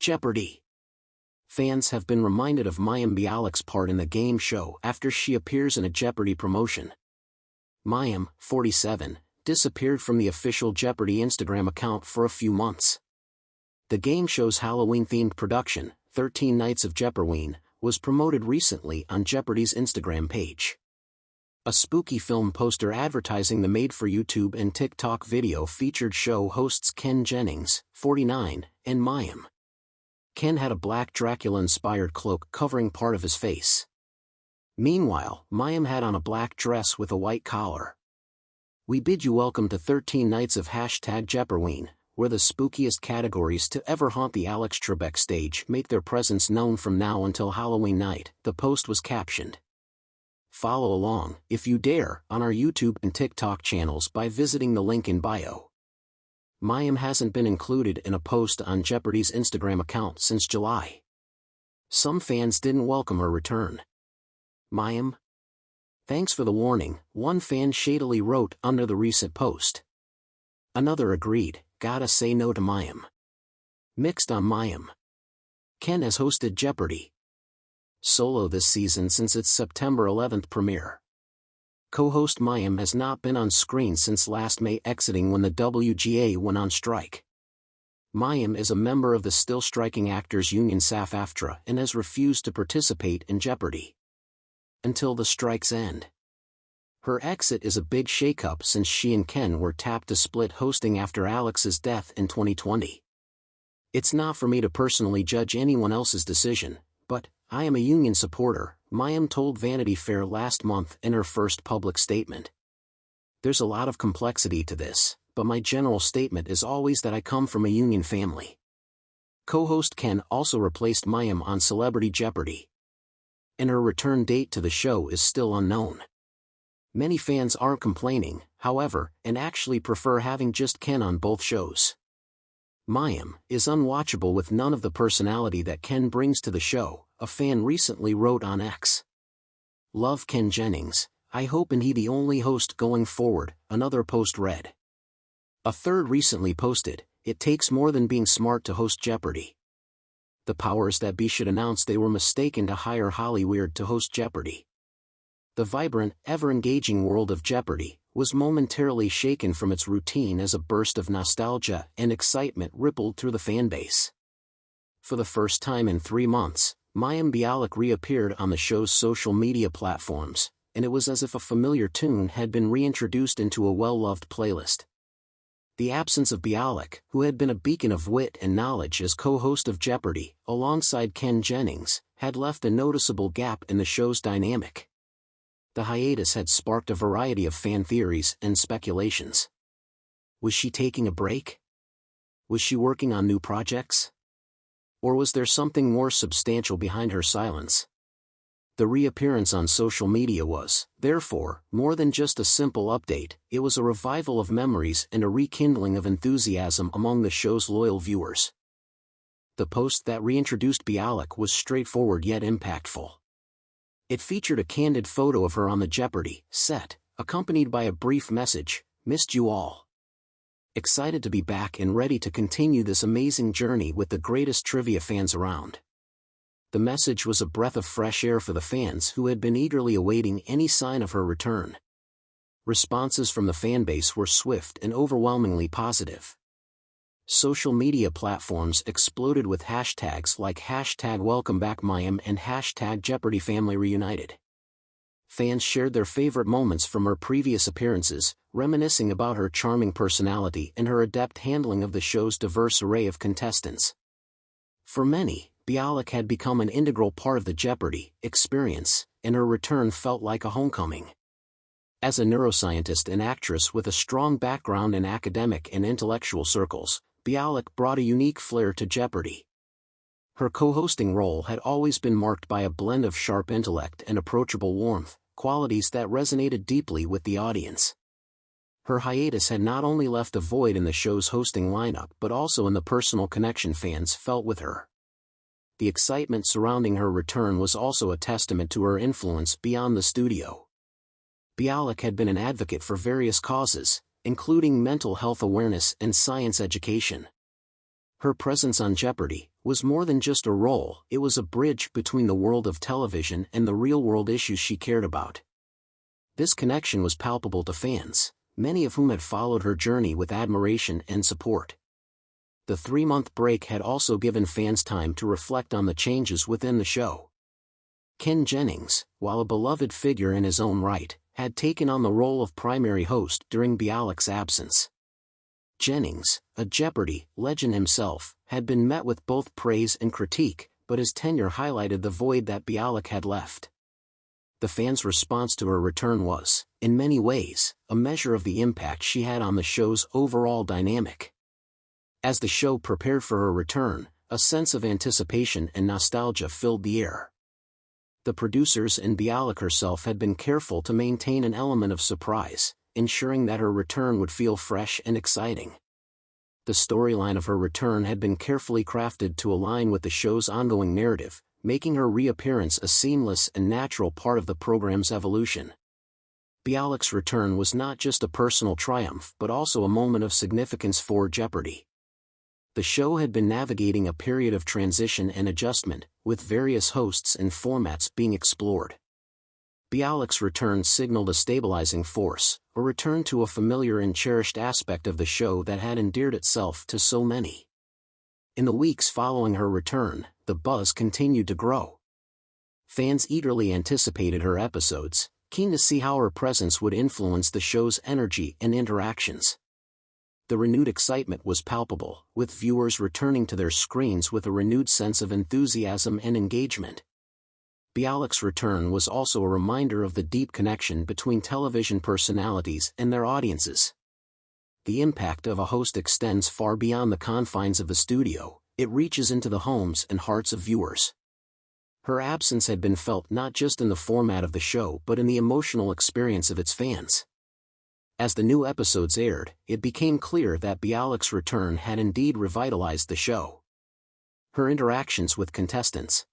Jeopardy! Fans have been reminded of Mayim Bialik's part in the game show after she appears in a Jeopardy promotion. Mayim, 47, disappeared from the official Jeopardy Instagram account for a few months. The game show's Halloween-themed production, 13 Nights of Jeopardy, was promoted recently on Jeopardy's Instagram page. A spooky film poster advertising the made-for-YouTube and TikTok video featured show hosts Ken Jennings, 49, and Mayim. Ken had a black Dracula-inspired cloak covering part of his face. Meanwhile, Mayim had on a black dress with a white collar. We bid you welcome to 13 Nights of #Jeopardy, where the spookiest categories to ever haunt the Alex Trebek stage make their presence known from now until Halloween night, the post was captioned. Follow along, if you dare, on our YouTube and TikTok channels by visiting the link in bio. Mayim hasn't been included in a post on Jeopardy's Instagram account since July. Some fans didn't welcome her return. Mayim? Thanks for the warning, one fan shadily wrote under the recent post. Another agreed, gotta say no to Mayim. Mixed on Mayim. Ken has hosted Jeopardy! Solo this season since its September 11th premiere. Co-host Mayim has not been on screen since last May, exiting when the WGA went on strike. Mayim is a member of the Still Striking Actors Union SAG-AFTRA and has refused to participate in Jeopardy! Until the strike's end. Her exit is a big shakeup since she and Ken were tapped to split hosting after Alex's death in 2020. It's not for me to personally judge anyone else's decision, but I am a union supporter, Mayim told Vanity Fair last month in her first public statement. There's a lot of complexity to this, but my general statement is always that I come from a union family. Co-host Ken also replaced Mayim on Celebrity Jeopardy! And her return date to the show is still unknown. Many fans aren't complaining, however, and actually prefer having just Ken on both shows. Mayim is unwatchable with none of the personality that Ken brings to the show, a fan recently wrote on X. Love Ken Jennings, I hope and he the only host going forward, another post read. A third recently posted, it takes more than being smart to host Jeopardy! The powers that be should announce they were mistaken to hire Hollyweird to host Jeopardy! The vibrant, ever-engaging world of Jeopardy! Was momentarily shaken from its routine as a burst of nostalgia and excitement rippled through the fanbase. For the first time in 3 months, Mayim Bialik reappeared on the show's social media platforms, and it was as if a familiar tune had been reintroduced into a well-loved playlist. The absence of Bialik, who had been a beacon of wit and knowledge as co-host of Jeopardy! Alongside Ken Jennings, had left a noticeable gap in the show's dynamic. The hiatus had sparked a variety of fan theories and speculations. Was she taking a break? Was she working on new projects? Or was there something more substantial behind her silence? The reappearance on social media was, therefore, more than just a simple update, it was a revival of memories and a rekindling of enthusiasm among the show's loyal viewers. The post that reintroduced Bialik was straightforward yet impactful. It featured a candid photo of her on the Jeopardy! Set, accompanied by a brief message, "Missed you all. Excited to be back and ready to continue this amazing journey with the greatest trivia fans around." The message was a breath of fresh air for the fans who had been eagerly awaiting any sign of her return. Responses from the fanbase were swift and overwhelmingly positive. Social media platforms exploded with hashtags like #WelcomeBackMayim and #JeopardyFamilyReunited. Fans shared their favorite moments from her previous appearances, reminiscing about her charming personality and her adept handling of the show's diverse array of contestants. For many, Bialik had become an integral part of the Jeopardy! Experience, and her return felt like a homecoming. As a neuroscientist and actress with a strong background in academic and intellectual circles, Bialik brought a unique flair to Jeopardy! Her co-hosting role had always been marked by a blend of sharp intellect and approachable warmth, qualities that resonated deeply with the audience. Her hiatus had not only left a void in the show's hosting lineup but also in the personal connection fans felt with her. The excitement surrounding her return was also a testament to her influence beyond the studio. Bialik had been an advocate for various causes, including mental health awareness and science education. Her presence on Jeopardy! was more than just a role, it was a bridge between the world of television and the real-world issues she cared about. This connection was palpable to fans, many of whom had followed her journey with admiration and support. The 3-month break had also given fans time to reflect on the changes within the show. Ken Jennings, while a beloved figure in his own right, had taken on the role of primary host during Bialik's absence. Jennings, a Jeopardy legend himself, had been met with both praise and critique, but his tenure highlighted the void that Bialik had left. The fans' response to her return was, in many ways, a measure of the impact she had on the show's overall dynamic. As the show prepared for her return, a sense of anticipation and nostalgia filled the air. The producers and Bialik herself had been careful to maintain an element of surprise, ensuring that her return would feel fresh and exciting. The storyline of her return had been carefully crafted to align with the show's ongoing narrative, making her reappearance a seamless and natural part of the program's evolution. Bialik's return was not just a personal triumph but also a moment of significance for Jeopardy! The show had been navigating a period of transition and adjustment, with various hosts and formats being explored. Bialik's return signaled a stabilizing force, a return to a familiar and cherished aspect of the show that had endeared itself to so many. In the weeks following her return, the buzz continued to grow. Fans eagerly anticipated her episodes, keen to see how her presence would influence the show's energy and interactions. The renewed excitement was palpable, with viewers returning to their screens with a renewed sense of enthusiasm and engagement. Bialik's return was also a reminder of the deep connection between television personalities and their audiences. The impact of a host extends far beyond the confines of the studio, it reaches into the homes and hearts of viewers. Her absence had been felt not just in the format of the show but in the emotional experience of its fans. As the new episodes aired, it became clear that Bialik's return had indeed revitalized the show. Her interactions with contestants,